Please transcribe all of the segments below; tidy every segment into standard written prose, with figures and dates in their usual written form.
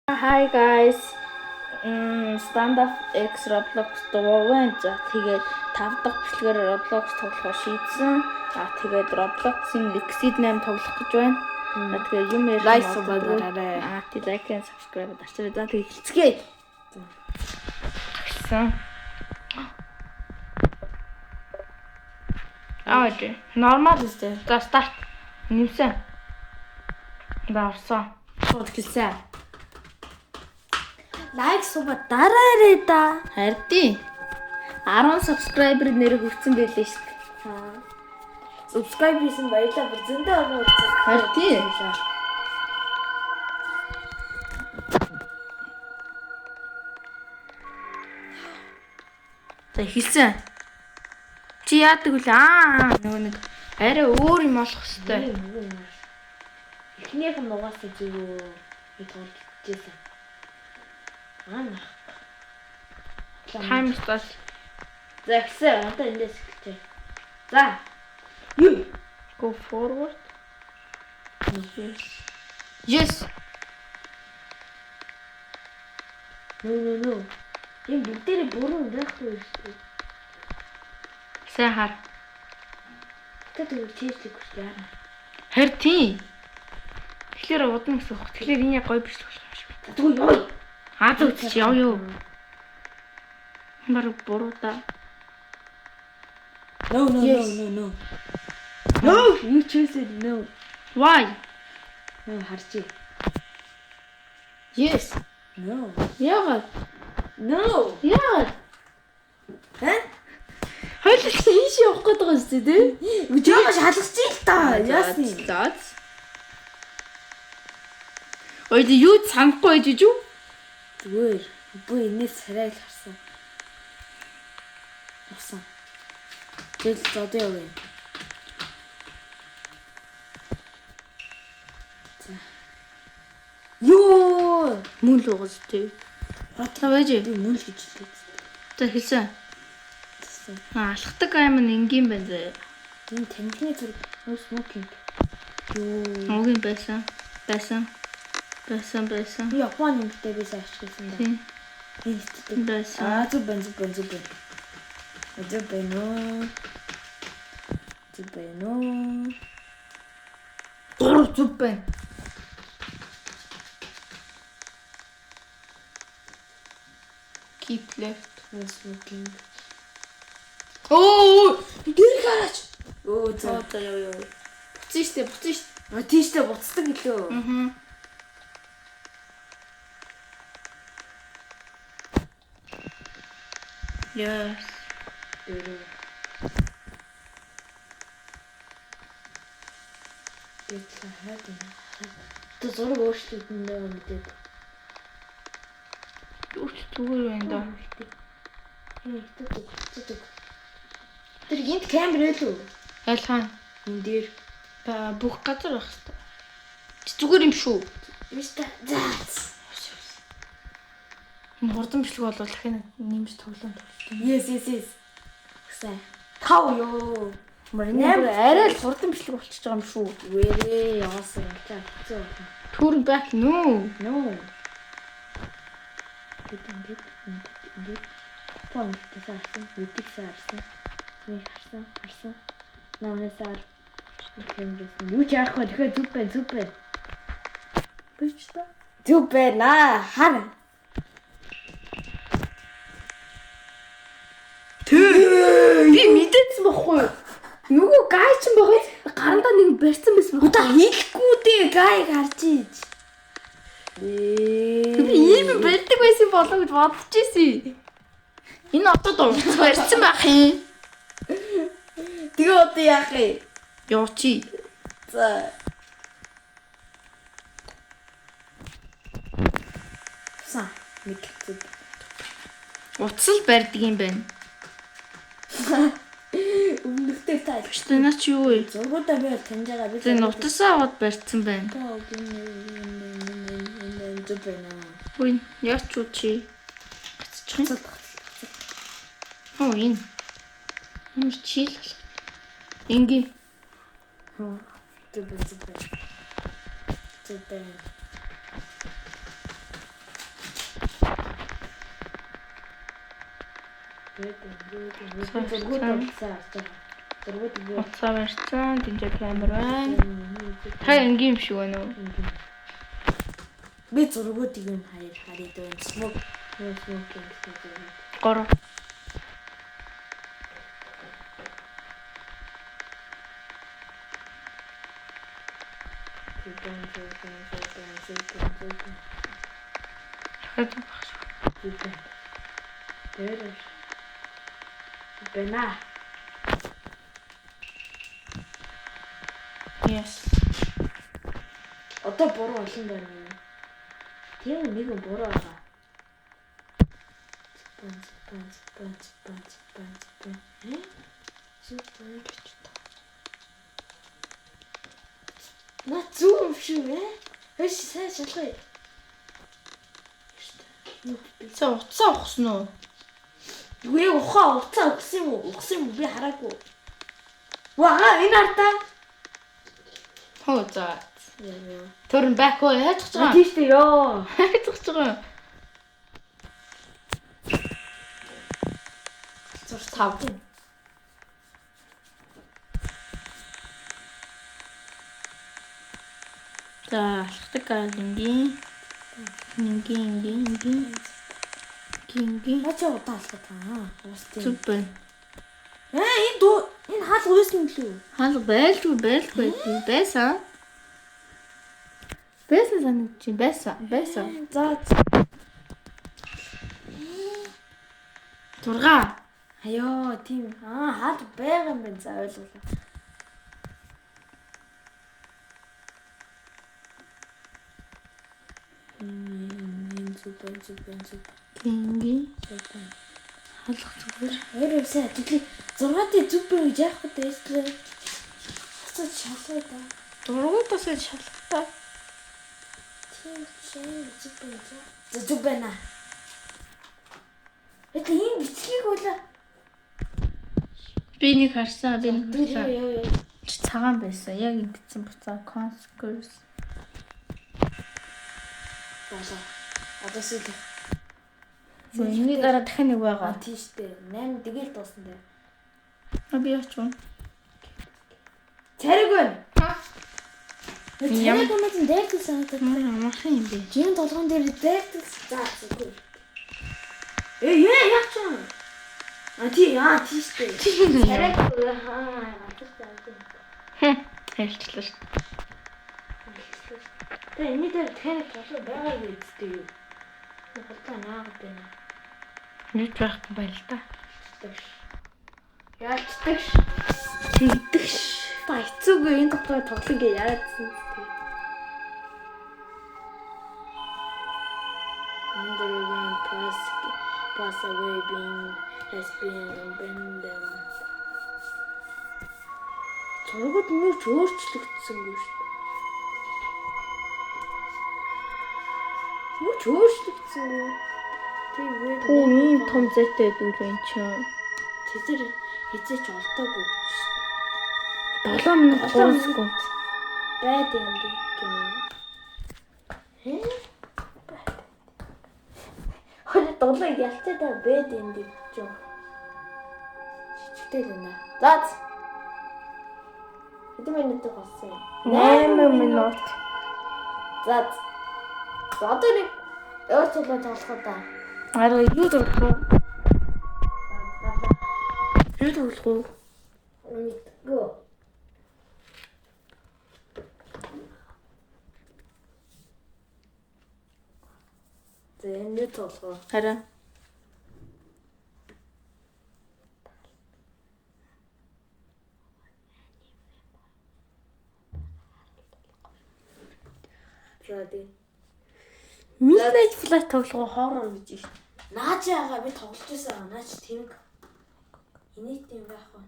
Hi guys. Stand up X Roblox дуувэн. За тэгээд 5 дахь бичлэгээр Roblox тоглохоор шийдсэн. Тэгээд Roblox-ын Exit 8 тоглох гэж байна. Тэгээд юм ярих лайк субсcribe. тэгээд лайк and subscribe дарчаа. За тэгээд хэлцгээе. Гэсэн. Окей. Нормал үстэй. За старт. Нэмсэн. Дарсан. Шууд хэлсэн. Лайк суба дараарай да. Харин 10 subscriber нэр хүрсэн байлээ шүү дээ. Subscribe хийсэн баялаа бүр зөндөө орно үзсэн. Харин За хэлсэн. Чи яадаг вэ? Нөгөө нэг арай өөр юм болох хэвээр. Эхнийх нь угаасаа зүгөө би тоглолцчихсэн. Time start. За ихсэн одоо эндээс эхэлчихэ. За. Юу? Go forward. Yes. No. Ийм бүгдээрээ бүрэн байхгүй шүү. Сайн хар. Тэгээд чийжлэх гэж яана. Харин тийм. Тэгэхээр удна гэсэн үг. Тэгэхээр энэ яг гоё биш болох юм шиг. Тэгвэл ёо. Үзчих ёо. Баруун буруу та. No. No, you choose it. No. Why? No, харчих. Yes. No. Яагаад? No. Яагаад? Хойлох ийш явах гээд байгаа шүү дээ. Өчөөгөө шалгасчих л та. Яасны. За. Ой, юу санахгүй байж юу? Зүгээр. Бүү энэс царай л харсан. Авсан. Тэгэл зодоо явъя. За. Ёо! Мөн л угаас тий. Та байж. Би мөн л гэж хэлээ. За хэлсэн. Алхдаг аймаг энгийн байна зэ. Энэ танхины зэрэг no smoking. Ёо. Огийн байсан. Би Японы юмтай би ашигласан да. Тийм. Энэ Байсан. зүг байна. Гур зүг байна. Keep left. No smoking. Оо, Гэр гараач. Оо за. одоо ёо. Буцсан штэ. Тийштэй буцдаг гэлөө. Yes. Тэ зураг өөрчлөлт нэ мэдээд. Юу ч зүгээр байна да. Тэр гинт камер элүү. Айлхан. Энд дээр Бүх газар байх хэрэгтэй. Зүгээр юм шүү. мистер за. Энэ хурдан бичлэг бол дахин нэмж тоглоом. Yes. Гэсэн. Тав ёо. Нээр арай л хурдан бичлэг болчихж байгаа юм шүү. Вэрээ яасан та хэцүү. Turn back no. No. Бид. Пон тасарсан, үдик сарсан. Нэг харсан. Намнасаар. Юу ч яахгүй тэгэхээр зүг байна. Биш та. Зүг байна. Хар. Би мэдээдсэн бохгүй юу? Нөгөө гай ч юм байгаа. Гарандаа нэг барьсан байсан бохгүй. Удаа хийхгүй дээ гайг харж ийж. Би ийм барьдаг байсан болов гэж бодож ирсэн. Энэ одоо дуусах барьсан байх юм. Тэгээ одоо яах вэ? Явчи. За. Са нэг зүг. Утсал барьдаг юм байна. Өмнөхтэй таа. Тэ наа чи юу вэ? Зургуудаа би таньж байгаа би. Тэ нутасаа аваад барьсан байна. Ой, яач юу чи? Гацчих юм. Оо энэ. Ямар чил. Инги. Зүг. Утсаа барьсан. Динжээ камер байна. Та энгийн юм шиг байна уу? Би зургуудыг юм хараад байна. Smoke. 3. Бэна. Yes. Одоо буруу олон байна. Тийм нэг нь буруу байгаа. На зүүм шүү ээ. Хэш сайн шалгая. Цаа утсаа ухсан уу? Үгүй ухаа уцаа өгсөн юм би хараагүй. Ваа энэ артаа. Хөө за. Төрн back уу яаж ч байгаа. Тийштэй ёо. Яаж ч байгаа. Зур тав. За алхдаг гаалингийн. Ингийн. Начаа удаалах таа. Зүг байна. Энэ хаал уйсан лүү. Хаал байлгүй байсан. Байсан санагдчих байсан. За 6. Аяа тийм хаал байгаа юм байна. За ойлголоо. Зүг. Ингийн. Халах зүгээр. Өөрөөсөө тэгэхээр 6-ийн зүг бий гэж яах вэ дэслээ. Хацаа шалгая да. Дургуудаас шалгахтаа. Тийм зүг бий. За зүг байна. Энэ бичлэгийг болоо. Би нэг харсан. Яа. Цагаан байсан. Яг ингэсэн буцаа consequence. Одоо сүүл. Миний дараа дахин нэг байгаа. Тийштэй. 8 дэгээл дуусна дээ. Би яач вэ? Цариг байна. Ямар гомдсон дайртал санагдаад амархан юм бэ? жин толгоон дээр дайртал заагүй. Яах ч юм. Тийштэй. Цариг Хэлчлээ шүү. Тэгээ энэ дээр таныг толгой байгаа гэж үздэй юу? Хултаа наагаад байна. Нэг байх байл та. Яалтдаг ш. Тэгдэг ш. Та хэцүүгүй энэ толгой тоглоно гэж яаадсан тийм. Underground pass away being has been abandoned. Зургууд мөр ч өөрчлөгдсөнгүй ш. Өөрчлөгдсөнгүй. Тийм үү. Ийм том зайтай байдгүй л энэ ч. Тэзэр хизээч олдоогүй ч. 7 минут 3 секунд. Байд юм би гинэ. Хөөе долоо ялцаа та байд юм би ч. Чичтэй л нэ. Заац. Хэдэн минут болсон? 8 минут. Заац. Одоо нэг өөрчлөлт тоглох та. Арга юу тоглох вэ? Юу тоглох вэ? Мэдгүй. Зэнд тоглох. Хараа. Ready. Midnight Flight тоглох хоррор гэж шүү. Наач яага би тоглож байсан. Наач тэмэг. Энийг тийм байх ба.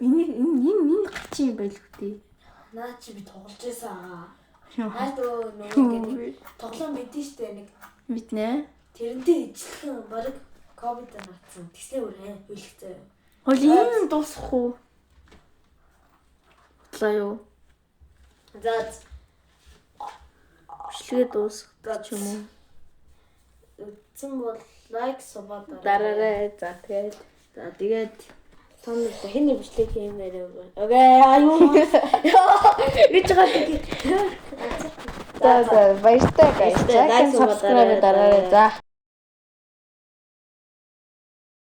Энэ гач юм байл хөтэй. Наач би тоглож байсан. Юу. Наач нөгөө тоглоом мэдэн штэ нэг. Мэднэ. Тэрнтэй ижилхэн баг ковид наацсан. Тэгснэ үрээ хүлхцээ. Хол ийм дуусах уу? Бодлоо юу? За Бичлэгээ дуусах ч юм уу? үтсэн бол лайк суваа Дараарай. За тэгээд За тэгээд том хин бичлэг хиймээр байгаа. Окей, аюу. Гэж байгаа. За баяртай guys. Subscribe дараарай. За.